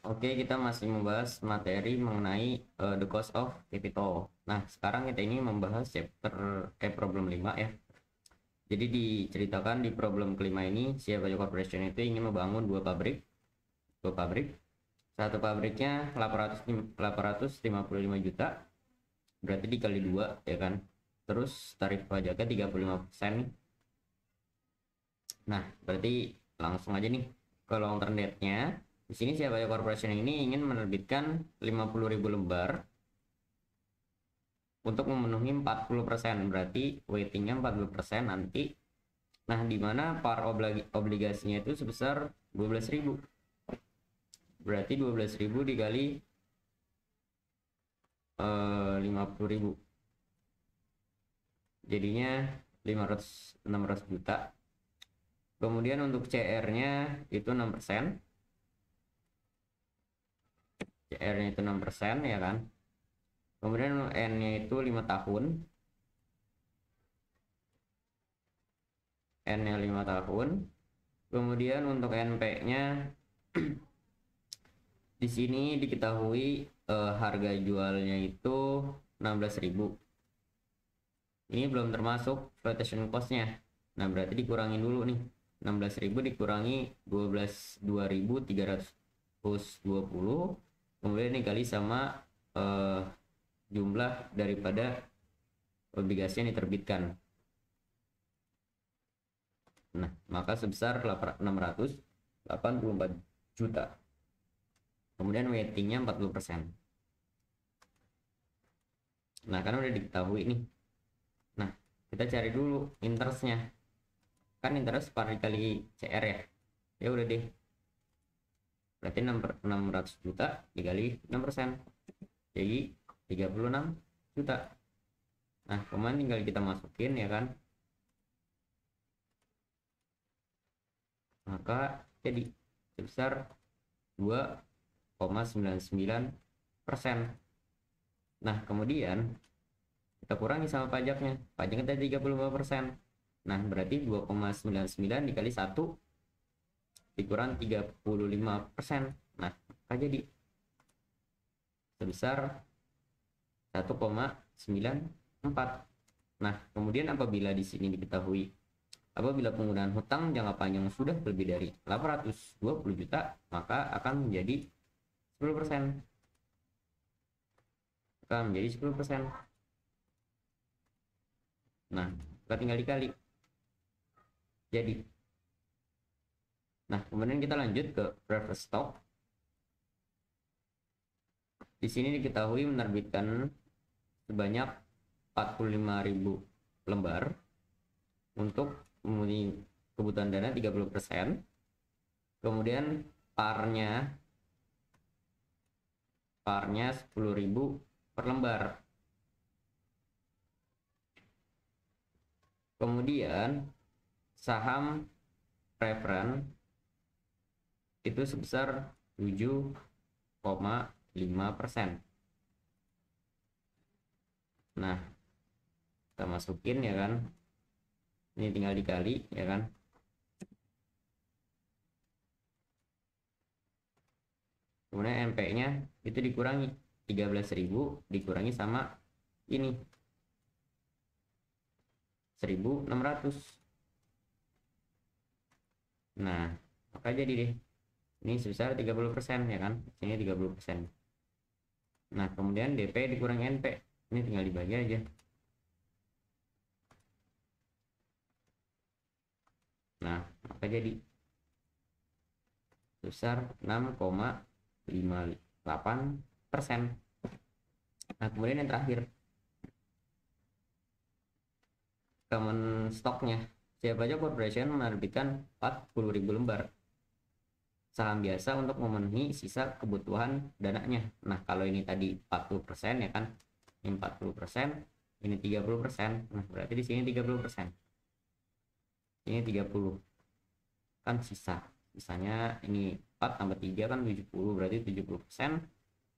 Oke, kita masih membahas materi mengenai the cost of capital. Nah, sekarang kita ini membahas chapter problem 5 ya. Jadi diceritakan di problem kelima ini, Siapajo Corporation itu ingin membangun dua pabrik. Satu pabriknya 855 juta, berarti dikali dua ya kan. Terus tarif pajaknya 35%. Nah, berarti langsung aja nih ke long term debt-nya. Di sini Siapajo Corporation ini ingin menerbitkan 50.000 lembar untuk memenuhi 40%, berarti weightingnya 40% nanti. Nah, di mana par obligasinya itu sebesar 12.000. Berarti 12.000 dikali 50.000. Jadinya 600 juta. Kemudian untuk CR-nya itu 6%. CR-nya itu 6% ya kan. Kemudian N-nya itu 5 tahun. N-nya 5 tahun. Kemudian untuk NP-nya di sini diketahui harga jualnya itu 16.000. Ini belum termasuk flotation cost-nya. Nah, berarti dikurangin dulu nih. 16.000 dikurangi 2.320. Kemudian dikali sama jumlah daripada obligasi yang diterbitkan. Nah, maka sebesar 684 juta. Kemudian weightingnya 40%. Nah, kan udah diketahui nih. Nah, kita cari dulu interestnya. Kan interest par dikali CR ya. Ya udah deh. Berarti 600 juta dikali 6%. Jadi 36 juta. Nah, kemarin tinggal kita masukin ya kan. Maka jadi sebesar 2,99%. Nah, kemudian kita kurangi sama pajaknya. Pajaknya tadi 35%. Nah, berarti 2,99 dikali 1 dikurang 35%. Nah, maka jadi sebesar 1,94. Nah, kemudian apabila di sini diketahui apabila penggunaan hutang jangka panjang sudah lebih dari 820 juta, maka akan menjadi 10%. Akan menjadi 10%. Nah, kita tinggal dikali. Jadi, nah kemudian kita lanjut ke preferred stock. Di sini diketahui menerbitkan sebanyak 45.000 lembar untuk memenuhi kebutuhan dana 30%. Kemudian parnya 10.000 per lembar. Kemudian saham preference itu sebesar 7,5%. Nah, kita masukin ya kan. Ini tinggal dikali ya kan. Kemudian NP-nya itu dikurangi 13.000 dikurangi sama ini 1.600. Nah, maka jadi deh ini sebesar 30% ya kan. Sini 30%. Nah, kemudian DP dikurangi NP. Ini tinggal dibagi aja. Nah, maka jadi sebesar 6,58%. Nah, kemudian yang terakhir common stoknya. Siapajo Corporation menerbitkan 40.000 lembar saham biasa untuk memenuhi sisa kebutuhan dananya. Nah, kalau ini tadi 40% ya kan. Ini 40%, ini 30%. Nah, berarti di sini 30%. Ini 30. Kan sisanya ini 4 tambah 3 kan 70, berarti 70%,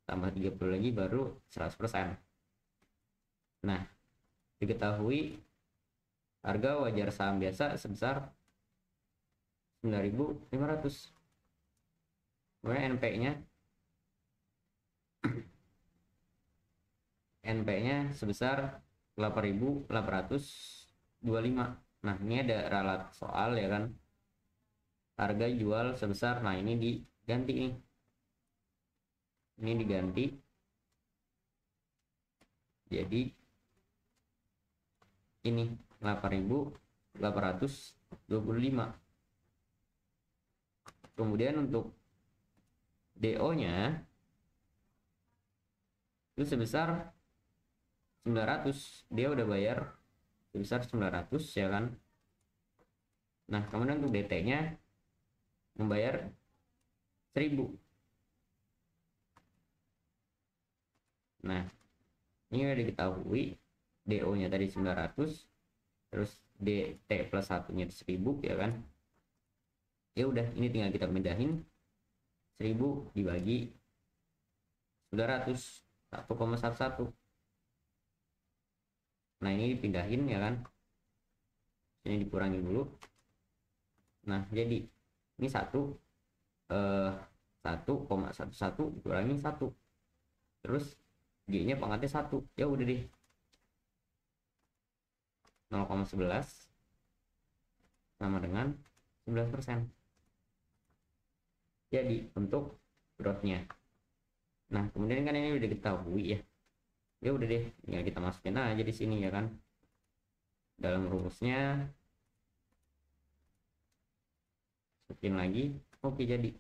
tambah 30 lagi baru 100%. Nah, diketahui harga wajar saham biasa sebesar 9.500. Kemudian NP-nya NP-nya sebesar 8.825. Nah, ini ada ralat soal ya kan. Harga jual sebesar, nah ini diganti nih. Ini diganti jadi ini 8.825. Kemudian untuk DO-nya itu sebesar 900. Dia udah bayar sebesar 900 ya kan. Nah, kemudian untuk DT-nya membayar 1000. Nah, ini udah diketahui DO-nya tadi 900, terus DT plus satunya 1000 ya kan. Ya udah, ini tinggal kita pindahin 1000 dibagi 900, 1,11. Nah, ini dipindahin ya kan. Ini dikurangi dulu. Nah, jadi ini 1,11 dikurangi 1. Terus G-nya pangkatnya 1. Ya udah deh. 0,11 sama dengan 11%. Jadi untuk growth-nya. Nah, kemudian kan ini udah diketahui ya. Ya udah deh, tinggal kita masukin aja di sini ya kan. Dalam rumusnya masukin lagi. Oke, jadi.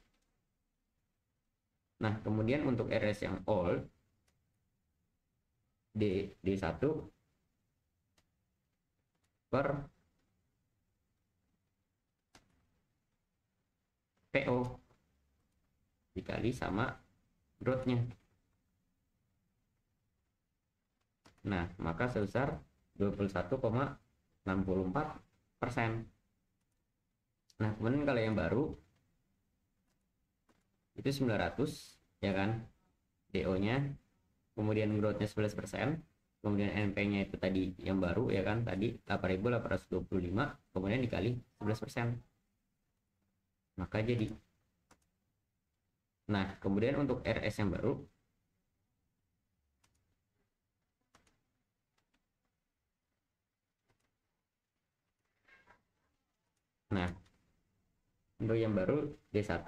Nah, kemudian untuk RS yang all D1 per PO dikali sama growth-nya. Nah, maka sebesar 21,64%. Nah, kemudian kalau yang baru itu 900 ya kan, DO-nya, kemudian growth-nya 11%, kemudian NP-nya itu tadi yang baru ya kan, tadi 8.825, kemudian dikali 11%. Maka jadi. Nah, kemudian untuk RS yang baru nah, untuk yang baru D1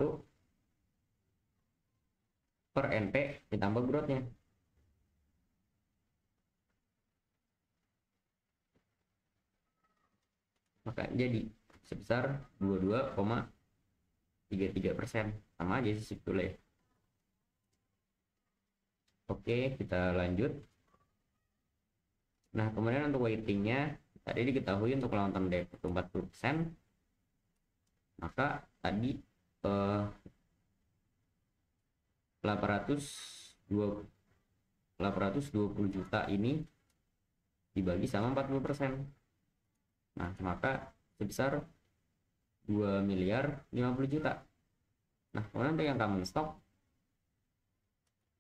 per NP ditambah growth-nya. Maka jadi sebesar 22,33%. Sama aja sih sebetulnya. Oke, kita lanjut. Nah, kemudian untuk weightingnya tadi diketahui untuk long term debt itu 40%. Maka tadi 820 juta ini dibagi sama 40%. Nah, maka sebesar 2.050 juta. Nah, kemudian untuk yang common stock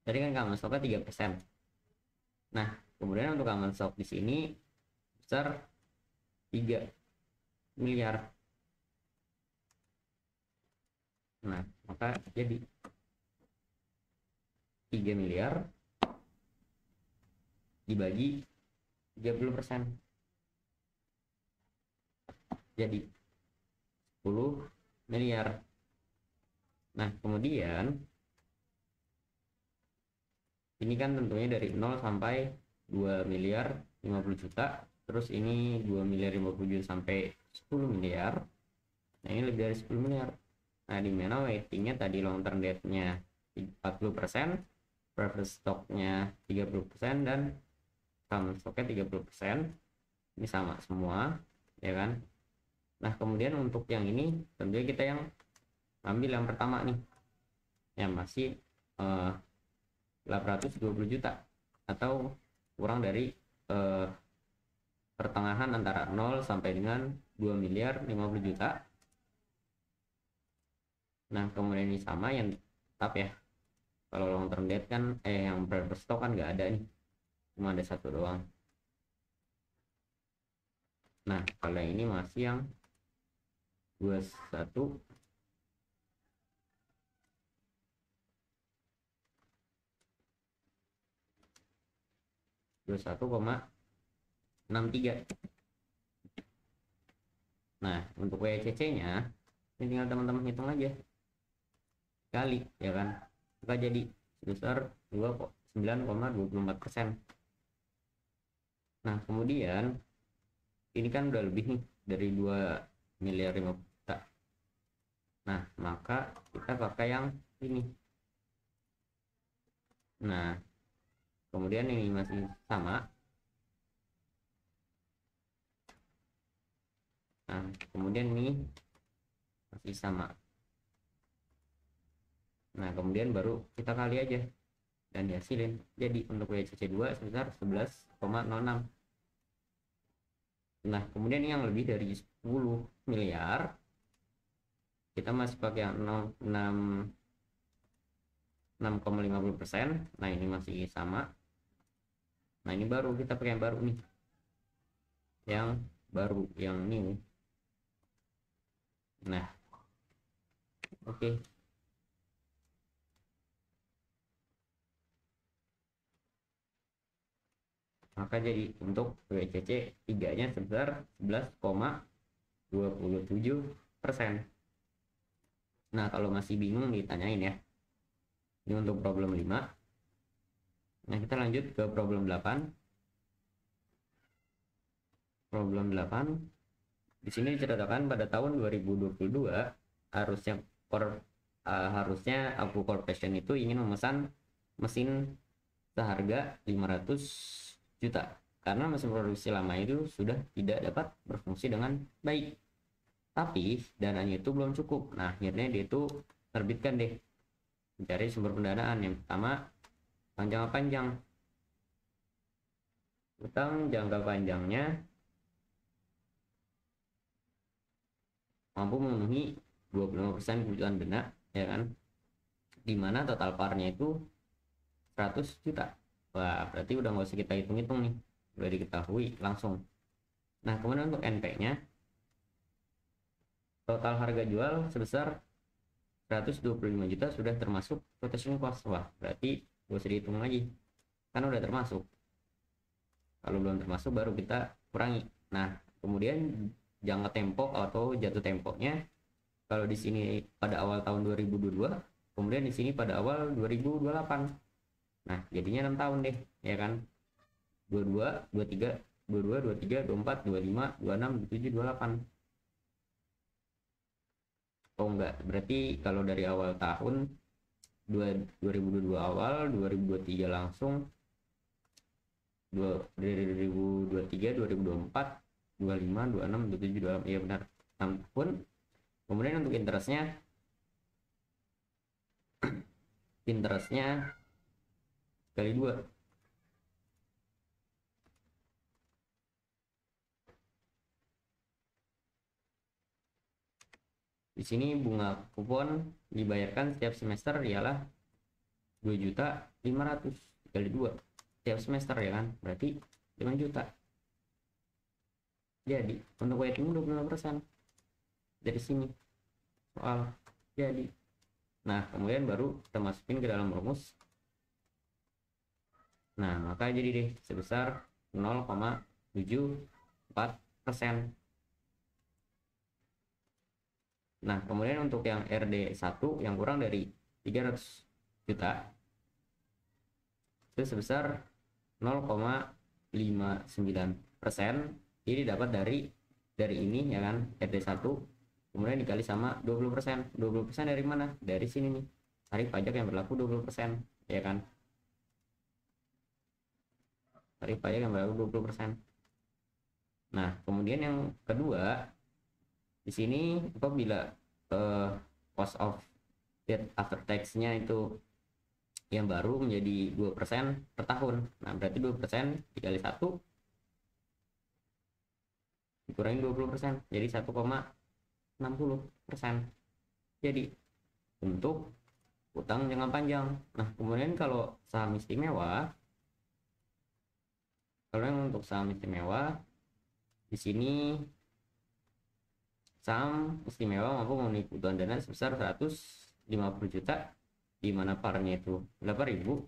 tadi kan common stocknya 3%. Nah, kemudian untuk common stock di sini besar 3 miliar. Nah, maka jadi 3 miliar dibagi 30%. Jadi 10 miliar. Nah, kemudian ini kan tentunya dari 0 sampai 2 miliar 50 juta. Terus ini 2 miliar 50 juta sampai 10 miliar. Nah, ini lebih dari 10 miliar. Nah, di mana weightingnya tadi long term debt-nya 40%, preferred stock-nya 30%, dan common stock-nya 30%. Ini sama semua, ya kan? Nah, kemudian untuk yang ini tentunya kita yang ambil yang pertama nih, yang masih 820 juta atau kurang dari pertengahan antara 0 sampai dengan 2 miliar 50 juta. Nah, kemudian ini sama yang tetap ya. Kalau long term debt kan yang preferred stock kan nggak ada nih, cuma ada satu doang. Nah, kalau yang ini masih yang 21. 21,63. Nah, untuk WCC-nya ini tinggal teman-teman hitung aja kali, ya kan, maka jadi sebesar 29,24%. Nah, kemudian ini kan udah lebih nih dari 2 miliar 50 juta. Nah, maka kita pakai yang ini. Nah, kemudian ini masih sama. Nah, kemudian ini masih sama. Nah, kemudian baru kita kali aja dan dihasilin. Jadi untuk WCC 2 sebesar 11,06. Nah, kemudian yang lebih dari 10 miliar kita masih pakai yang 6,50%. Nah, ini masih sama. Nah, ini baru kita pakai yang baru nih. Yang baru, yang new. Nah, oke. Maka jadi untuk WCC 3 nya sebesar 11,27%. Nah, kalau masih bingung ditanyain ya. Ini untuk problem 5. Nah, kita lanjut ke problem 8. Problem 8. Di sini diceritakan pada tahun 2022 harusnya Aku Corporation itu ingin memesan mesin seharga 500 juta karena mesin produksi lama itu sudah tidak dapat berfungsi dengan baik. Tapi dananya itu belum cukup. Nah, akhirnya dia itu terbitkan deh mencari sumber pendanaan. Yang pertama, jangka panjang. Utang jangka panjangnya mampu memenuhi 25% kebutuhan dana, ya kan, dimana total parnya itu 100 juta. Wah, berarti udah nggak usah kita hitung-hitung nih, udah diketahui langsung. Nah, kemudian untuk NP nya total harga jual sebesar 125 juta sudah termasuk quotation cost. Wah, berarti gak usah dihitung lagi kan udah termasuk. Kalau belum termasuk baru kita kurangi. Nah, kemudian jangka tempo atau jatuh temponya, kalau di sini pada awal tahun 2022, kemudian di sini pada awal 2028. Nah, jadinya 6 tahun deh, ya kan? 22, 23, 22, 23, 24, 25, 26, 27, 28. Oh enggak, berarti kalau dari awal tahun 2022 awal, 2023 langsung, dari 2023, 2024, 25, 26, 27, 28, iya benar, 6 tahun. Kemudian untuk interestnya kali 2. Di sini bunga kupon dibayarkan setiap semester ialah 2.500.000 kali 2 setiap semester, ya kan, berarti 5 juta. Jadi untuk weighting 25% dari sini soal jadi. Nah, kemudian baru kita masukin ke dalam rumus. Nah, maka jadi deh sebesar 0,74%. Nah, kemudian untuk yang RD1 yang kurang dari 300 juta itu sebesar 0,59%. Ini dapat dari ini, ya kan, RD1 kemudian dikali sama 20%. 20% dari mana? Dari sini nih, tarif pajak yang berlaku 20%, ya kan, tarif pajak yang berlaku 20%. Nah, kemudian yang kedua di sini apabila cost of debt after tax-nya itu yang baru menjadi 2% per tahun. Nah, berarti 2% dikali 1 dikurangi 20%, jadi 1,60%. Jadi untuk utang jangka panjang. Nah, kemudian kalau saham istimewa, untuk saham istimewa di sini saham istimewa mampu memenuhi kebutuhan dana sebesar 150 juta, di mana parnya itu 8.000.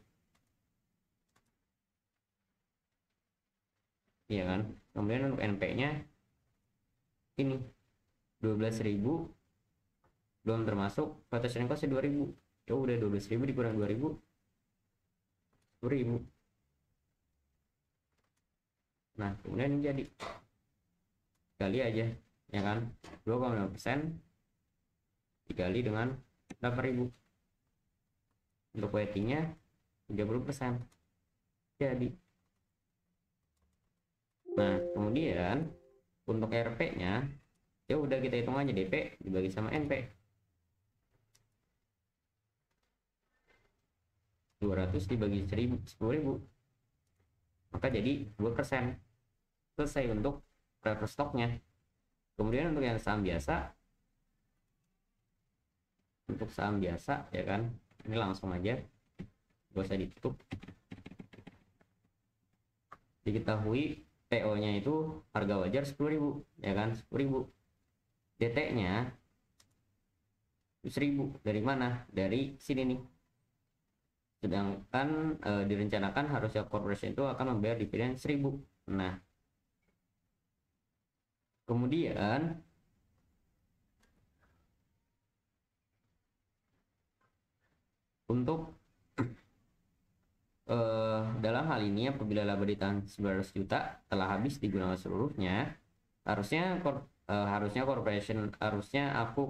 ya kan. Kemudian untuk NP-nya ini 12.000, belum termasuk rotation cost 2.000. Ya udah 12.000 dikurang 2.000, 10.000. Nah kemudian ini jadi kali aja, ya kan, 2,5% dikali dengan 8.000. Untuk weightingnya 30%. Jadi nah kemudian untuk RP nya ya udah kita hitung aja, DP dibagi sama NP, 200 dibagi 10.000, maka jadi 2%. Selesai untuk prefer stoknya. Kemudian untuk yang saham biasa, untuk saham biasa ya kan, ini langsung aja gak usah ditutup. Diketahui PO nya itu harga wajar 10.000 ya kan, 10.000. DT nya 1.000 dari mana, dari sini nih. Sedangkan direncanakan harusnya corporation itu akan membayar dividen 1.000. Nah kemudian untuk dalam hal ini apabila laba di tahun 900 juta telah habis digunakan seluruhnya, harusnya aku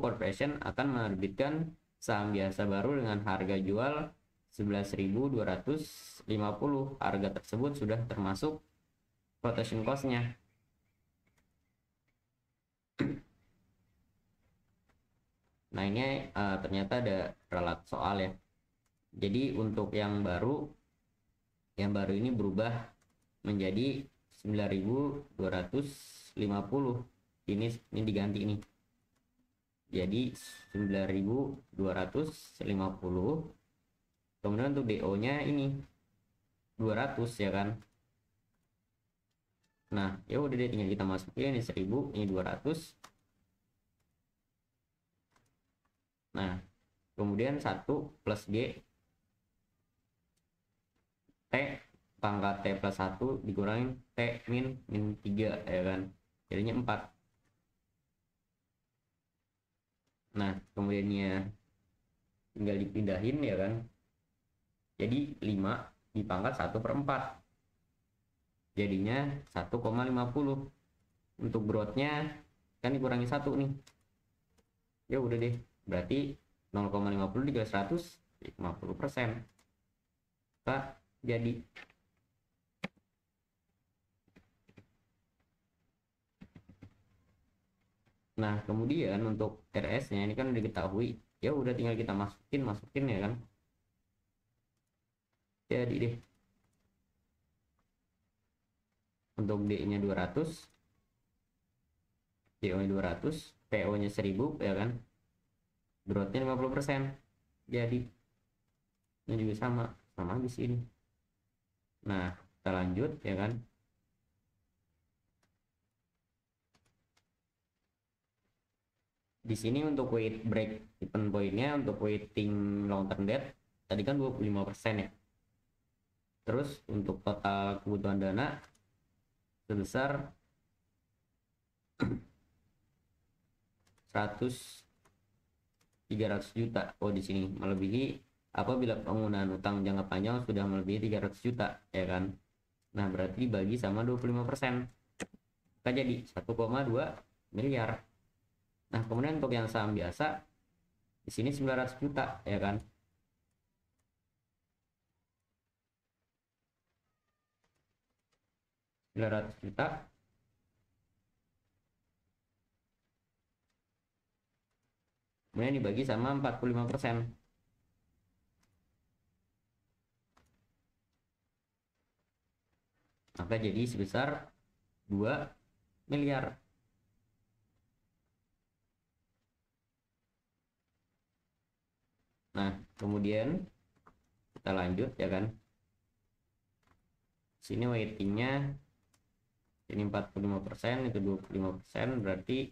corporation akan menerbitkan saham biasa baru dengan harga jual 11.250. Harga tersebut sudah termasuk rotation cost-nya. Nah ini ternyata ada ralat soal ya. Jadi untuk yang baru ini berubah menjadi 9.250. Ini diganti ini. Jadi 9.250. Kemudian untuk DO-nya ini 200 ya kan. Nah, ya udah deh, tinggal kita masukin ini 1.000, ini 200. Nah, kemudian 1 plus G T pangkat T plus 1 dikurangin T min 3 ya kan, jadinya 4. Nah kemudiannya tinggal dipindahin ya kan, jadi 5 dipangkat 1/4 jadinya 1,50. Untuk growth-nya kan dikurangi 1 nih, ya udah deh, berarti 0,50 dikali 100 50%. Pak jadi. Nah kemudian untuk RS nya ini kan udah diketahui, ya udah tinggal kita masukin ya kan. Jadi deh untuk D nya 200, DO nya 200, PO nya 1.000 ya kan, growth nya 50%. Jadi ini juga sama habis ini. Nah kita lanjut ya kan. Di sini untuk weight break even point-nya, untuk weighting long term debt tadi kan 25% ya. Terus untuk total kebutuhan dana sebesar 300 juta. Oh di sini melebihi apabila penggunaan utang jangka panjang sudah melebihi 300 juta ya kan. Nah berarti dibagi sama 25%, maka jadi 1,2 miliar. Nah kemudian untuk yang saham biasa di sini 900 juta ya kan. Juta kemudian dibagi sama 45%, maka jadi sebesar 2 miliar. Nah kemudian kita lanjut ya kan, sini weightingnya ini 45%, itu 25%, berarti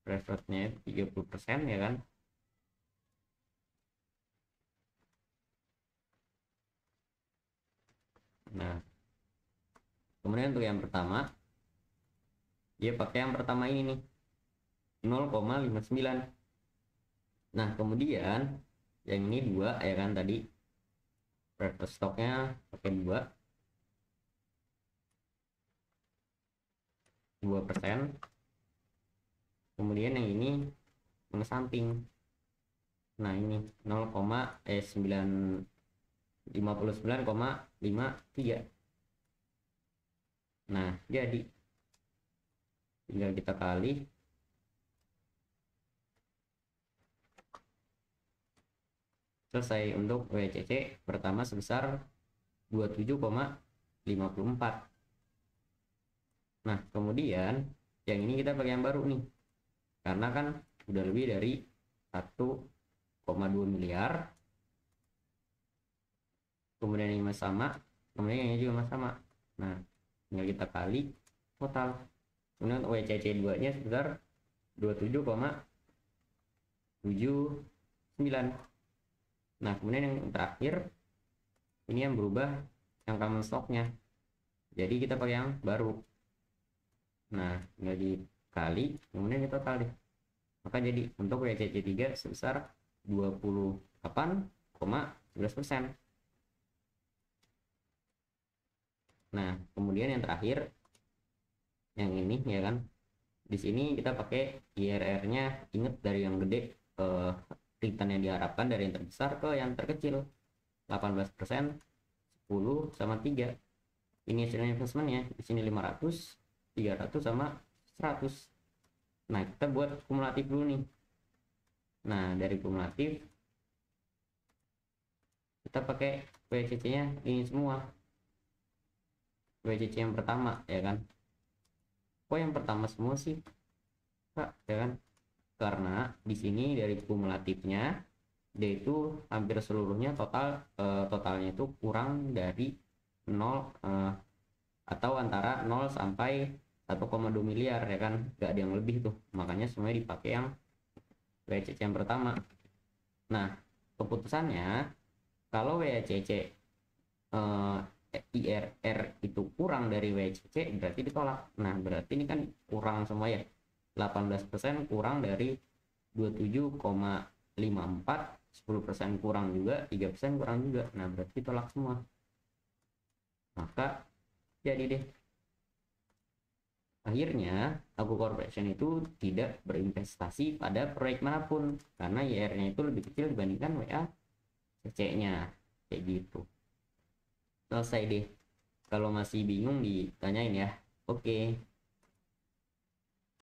preferrednya 30% ya kan. Nah Kemudian untuk yang pertama, dia pakai yang pertama ini nih, 0,59. Nah kemudian yang ini 2 ya kan, tadi stoknya pakai 2%. Kemudian yang ini mengesamping. Nah ini 59,53. Nah jadi tinggal kita kali selesai. Untuk WCC pertama sebesar 27,54. Nah kemudian yang ini kita pakai yang baru nih, karena kan udah lebih dari 1,2 miliar. Kemudian ini masih sama, kemudian yang ini juga masih sama. Nah tinggal kita kali total. Kemudian untuk WCC 2 nya sebesar 27,79. Nah kemudian yang terakhir ini yang berubah yang common stocknya, jadi kita pakai yang baru. Nah tinggal dikali, kemudian kita total deh. Maka jadi untuk WCC 3 sebesar 28,11%. Nah kemudian yang terakhir yang ini ya kan, di sini kita pakai IRR-nya, inget dari yang gede return yang diharapkan dari yang terbesar ke yang terkecil, 18%, 10 sama 3. Ini hasil investmentnya di sini 500, 300 sama 100. Nah kita buat kumulatif dulu nih. Nah dari kumulatif kita pakai WCC nya ini semua, WCC yang pertama ya kan. Kok yang pertama semua sih Kak, ya kan? Karena di sini dari kumulatifnya dia itu hampir seluruhnya totalnya itu kurang dari 0 atau antara 0 sampai 1,2 miliar ya kan, gak ada yang lebih tuh, makanya semuanya dipakai yang WCC yang pertama. Nah keputusannya kalau WCC IRR itu kurang dari WCC berarti ditolak. Nah berarti ini kan kurang semua ya, 18% kurang dari 27,54, 10% kurang juga, 3% kurang juga. Nah berarti ditolak semua. Maka jadi deh, akhirnya Aku Corporation itu tidak berinvestasi pada proyek manapun karena IRR-nya itu lebih kecil dibandingkan WACC-nya, kayak gitu. Selesai deh. Kalau masih bingung ditanyain ya. Oke.